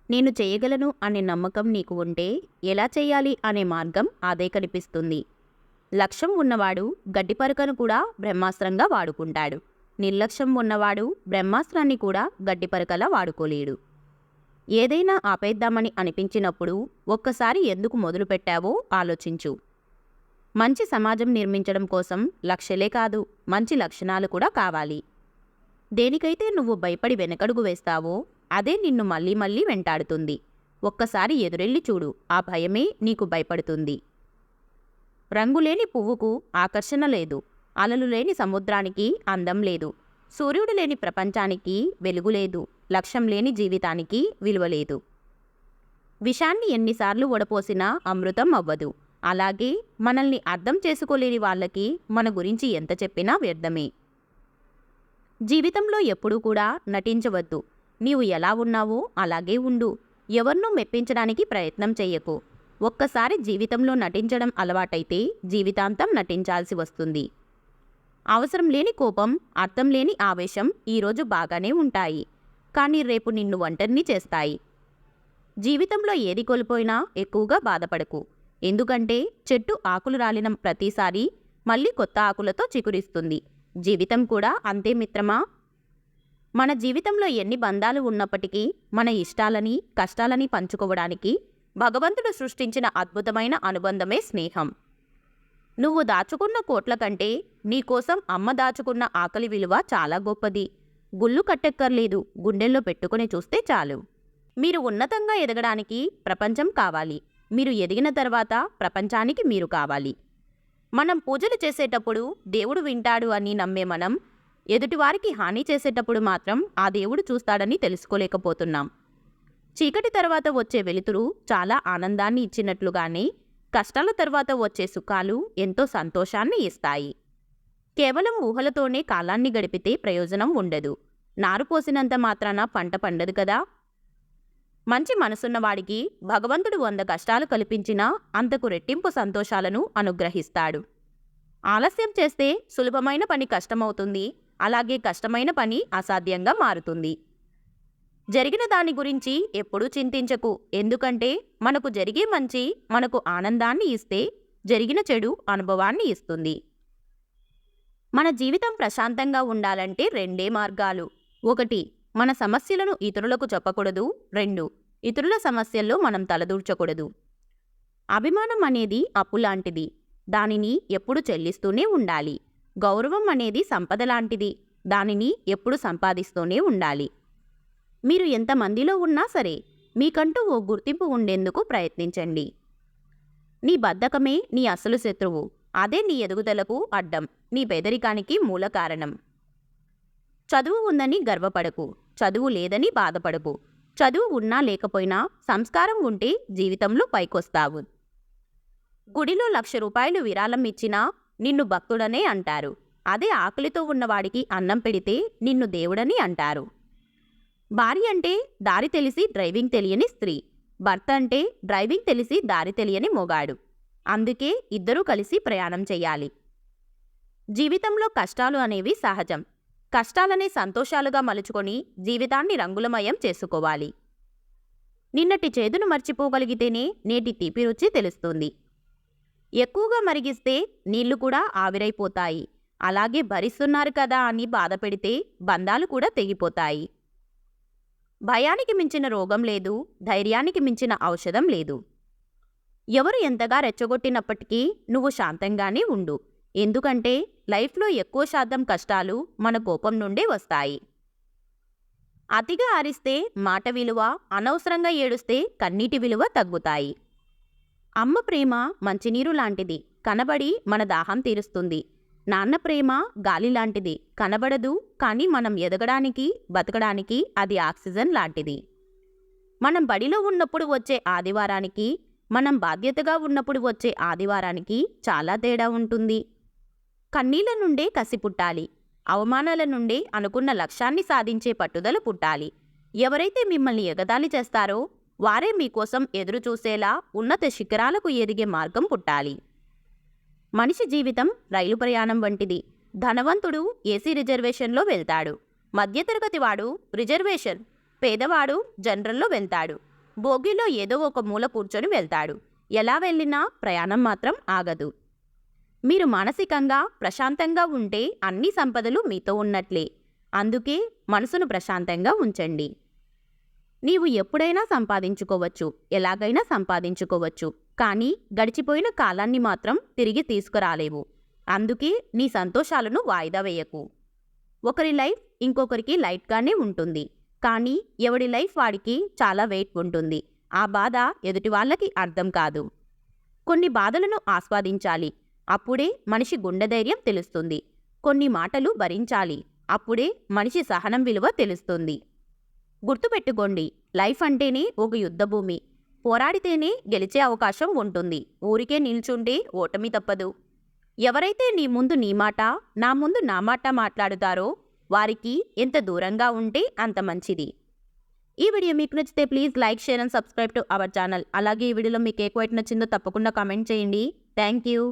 నేను చేయగలను అనే నమ్మకం నీకు ఉంటే ఎలా చేయాలి అనే మార్గం అదే కనిపిస్తుంది. లక్ష్యం ఉన్నవాడు గడ్డిపరకను కూడా బ్రహ్మాస్త్రంగా వాడుకుంటాడు. నిర్లక్ష్యం ఉన్నవాడు బ్రహ్మాస్త్రాన్ని కూడా గడ్డిపరకలా వాడుకోలేడు. ఏదైనా ఆపేద్దామని అనిపించినప్పుడు ఒక్కసారి ఎందుకు మొదలుపెట్టావో ఆలోచించు. మంచి సమాజం నిర్మించడం కోసం లక్ష్యాలే కాదు, మంచి లక్షణాలు కూడా కావాలి. దేనికైతే నువ్వు భయపడి వెనకడుగు వేస్తావో అదే నిన్ను మళ్ళీ మళ్ళీ వెంటాడుతుంది. ఒక్కసారి ఎదురెళ్ళి చూడు, ఆ భయమే నీకు భయపడుతుంది. రంగులేని పువ్వుకు ఆకర్షణ లేదు, అలలు లేని సముద్రానికి అందం లేదు, సూర్యుడు లేని ప్రపంచానికి వెలుగు లేదు, లక్ష్యం లేని జీవితానికి విలువ లేదు. విషాన్ని ఎన్నిసార్లు వడపోసినా అమృతం అవ్వదు. అలాగే మనల్ని అర్థం చేసుకోలేని వాళ్ళకి మన గురించి ఎంత చెప్పినా వ్యర్థమే. జీవితంలో ఎప్పుడూ కూడా నటించవద్దు. నీవు ఎలా ఉన్నావో అలాగే ఉండు. ఎవరినూ మెప్పించడానికి ప్రయత్నం చెయ్యకు. ఒక్కసారి జీవితంలో నటించడం అలవాటైతే జీవితాంతం నటించాల్సి వస్తుంది. అవసరం లేని కోపం, అర్థం లేని ఆవేశం ఈరోజు బాగానే ఉంటాయి, కానీ రేపు నిన్ను ఒంటరిని చేస్తాయి. జీవితంలో ఏది కోల్పోయినా ఎక్కువగా బాధపడకు. ఎందుకంటే చెట్టు ఆకులు రాలిన ప్రతిసారి మళ్ళీ కొత్త ఆకులతో చిగురిస్తుంది. జీవితం కూడా అంతే మిత్రమా. మన జీవితంలో ఎన్ని బంధాలు ఉన్నప్పటికీ మన ఇష్టాలని, కష్టాలని పంచుకోవడానికి భగవంతుడు సృష్టించిన అద్భుతమైన అనుబంధమే స్నేహం. నువ్వు దాచుకున్న కోట్ల కంటే నీకోసం అమ్మ దాచుకున్న ఆకలి విలువ చాలా గొప్పది. గుళ్ళు కట్టెక్కర్లేదు, గుండెల్లో పెట్టుకుని చూస్తే చాలు. మీరు ఉన్నతంగా ఎదగడానికి ప్రపంచం కావాలి. మీరు ఎదిగిన తర్వాత ప్రపంచానికి మీరు కావాలి. మనం పూజలు చేసేటప్పుడు దేవుడు వింటాడు అని నమ్మే మనం ఎదుటివారికి హాని చేసేటప్పుడు మాత్రం ఆ దేవుడు చూస్తాడని తెలుసుకోలేకపోతున్నాం. చీకటి తర్వాత వచ్చే వెలుతురు చాలా ఆనందాన్ని ఇచ్చినట్లుగానే కష్టాల తర్వాత వచ్చే సుఖాలు ఎంతో సంతోషాన్ని ఇస్తాయి. కేవలం ఊహలతోనే కాలాన్ని గడిపితే ప్రయోజనం ఉండదు. నారు పోసినంత మాత్రాన పంట పండదు కదా. మంచి మనసున్నవాడికి భగవంతుడు 100 కష్టాలు కల్పించినా అంతకు రెట్టింపు సంతోషాలను అనుగ్రహిస్తాడు. ఆలస్యం చేస్తే సులభమైన పని కష్టమవుతుంది, అలాగే కష్టమైన పని అసాధ్యంగా మారుతుంది. జరిగిన దాని గురించి ఎప్పుడూ చింతించకు. ఎందుకంటే మనకు జరిగే మంచి మనకు ఆనందాన్ని ఇస్తే జరిగిన చెడు అనుభవాన్ని ఇస్తుంది. మన జీవితం ప్రశాంతంగా ఉండాలంటే 2 మార్గాలు. 1. మన సమస్యలను ఇతరులకు చెప్పకూడదు. 2. ఇతరుల సమస్యల్లో మనం తలదూర్చకూడదు. అభిమానం అనేది అప్పు లాంటిది. దానిని ఎప్పుడు చెల్లిస్తూనే ఉండాలి. గౌరవం అనేది సంపద లాంటిది. దానిని ఎప్పుడు సంపాదిస్తూనే ఉండాలి. మీరు ఎంతమందిలో ఉన్నా సరే మీకంటూ ఓ గుర్తింపు ఉండేందుకు ప్రయత్నించండి. నీ బద్ధకమే నీ అసలు శత్రువు. అదే నీ ఎదుగుదలకు అడ్డం, నీ పేదరికానికి మూల కారణం. చదువు ఉందని గర్వపడకు, చదువు లేదని బాధపడకు. చదువు ఉన్నా లేకపోయినా సంస్కారం ఉంటే జీవితంలో పైకొస్తావు. గుడిలో 1,00,000 రూపాయలు విరాళం ఇచ్చినా నిన్ను భక్తుడనే అంటారు. అదే ఆకలితో ఉన్నవాడికి అన్నం పెడితే నిన్ను దేవుడని అంటారు. భార్య అంటే దారి తెలిసి డ్రైవింగ్ తెలియని స్త్రీ. భర్త అంటే డ్రైవింగ్ తెలిసి దారి తెలియని మొగాడు. అందుకే ఇద్దరూ కలిసి ప్రయాణం చెయ్యాలి. జీవితంలో కష్టాలు అనేవి సహజం. కష్టాలనే సంతోషాలుగా మలుచుకొని జీవితాన్ని రంగులమయం చేసుకోవాలి. నిన్నటి చేదును మర్చిపోగలిగితేనే నేటి తీపి రుచి తెలుస్తుంది. ఎక్కువగా మరిగిస్తే నీళ్లు కూడా ఆవిరైపోతాయి. అలాగే భరిస్తున్నారు కదా అని బాధ పెడితే బంధాలు కూడా తెగిపోతాయి. భయానికి మించిన రోగం లేదు, ధైర్యానికి మించిన ఔషధం లేదు. ఎవరు ఎంతగా రెచ్చగొట్టినప్పటికీ నువ్వు శాంతంగానే ఉండు. ఎందుకంటే లైఫ్లో ఎక్కువ శాతం కష్టాలు మన కోపం నుండే వస్తాయి. అతిగా అరిస్తే మాట విలువ, అనవసరంగా ఏడుస్తే కన్నీటి విలువ తగ్గుతాయి. అమ్మ ప్రేమ మంచినీరు లాంటిది, కనబడి మన దాహం తీరుస్తుంది. నాన్న ప్రేమ గాలి లాంటిది, కనబడదు, కానీ మనం ఎదగడానికి, బతకడానికి అది ఆక్సిజన్ లాంటిది. మనం బడిలో ఉన్నప్పుడు వచ్చే ఆదివారానికి, మనం బాధ్యతగా ఉన్నప్పుడు వచ్చే ఆదివారానికి చాలా తేడా ఉంటుంది. కన్నీళ్ల నుండే కసి పుట్టాలి. అవమానాల నుండే అనుకున్న లక్ష్యాన్ని సాధించే పట్టుదల పుట్టాలి. ఎవరైతే మిమ్మల్ని ఎగతాళి చేస్తారో వారే మీకోసం ఎదురు చూసేలా ఉన్నత శిఖరాలకు ఎదిగే మార్గం పుట్టాలి. మనిషి జీవితం రైలు ప్రయాణం వంటిది. ధనవంతుడు ఏసీ రిజర్వేషన్లో వెళ్తాడు. మధ్యతరగతి వాడు రిజర్వేషన్, పేదవాడు జనరల్లో వెళ్తాడు. బోగిలో ఏదో ఒక మూల కూర్చొని వెళ్తాడు. ఎలా వెళ్ళినా ప్రయాణం మాత్రం ఆగదు. మీరు మానసికంగా ప్రశాంతంగా ఉంటే అన్ని సంపదలు మీతో ఉన్నట్లే. అందుకే మనసును ప్రశాంతంగా ఉంచండి. నీవు ఎప్పుడైనా సంపాదించుకోవచ్చు, ఎలాగైనా సంపాదించుకోవచ్చు, కానీ గడిచిపోయిన కాలాన్ని మాత్రం తిరిగి తీసుకురాలేవు. అందుకే నీ సంతోషాలను వాయిదా వేయకు. ఒకరి లైఫ్ ఇంకొకరికి లైట్గానే ఉంటుంది, కానీ ఎవడి లైఫ్ వాడికి చాలా వెయిట్ ఉంటుంది. ఆ బాధ ఎదుటి వాళ్ళకి అర్థం కాదు. కొన్ని బాధలను ఆస్వాదించాలి, అప్పుడే మనిషి గుండె ధైర్యం తెలుస్తుంది. కొన్ని మాటలు భరించాలి, అప్పుడే మనిషి సహనం విలువ తెలుస్తుంది. గుర్తుపెట్టుకోండి, లైఫ్ అంటేనే ఒక యుద్ధభూమి. పోరాడితేనే గెలిచే అవకాశం ఉంటుంది. ఊరికే నిల్చుంటే ఓటమి తప్పదు. ఎవరైతే నీ ముందు నీ మాట, నా ముందు నా మాట మాట్లాడుతారో వారికి ఎంత దూరంగా ఉంటే అంత మంచిది. ఈ వీడియో మీకు నచ్చితే please like, share and subscribe to our channel. అలాగే ఈ వీడియోలో మీకు ఏ క్వైట్ నచ్చిందో తప్పకుండా కామెంట్ చేయండి. Thank you.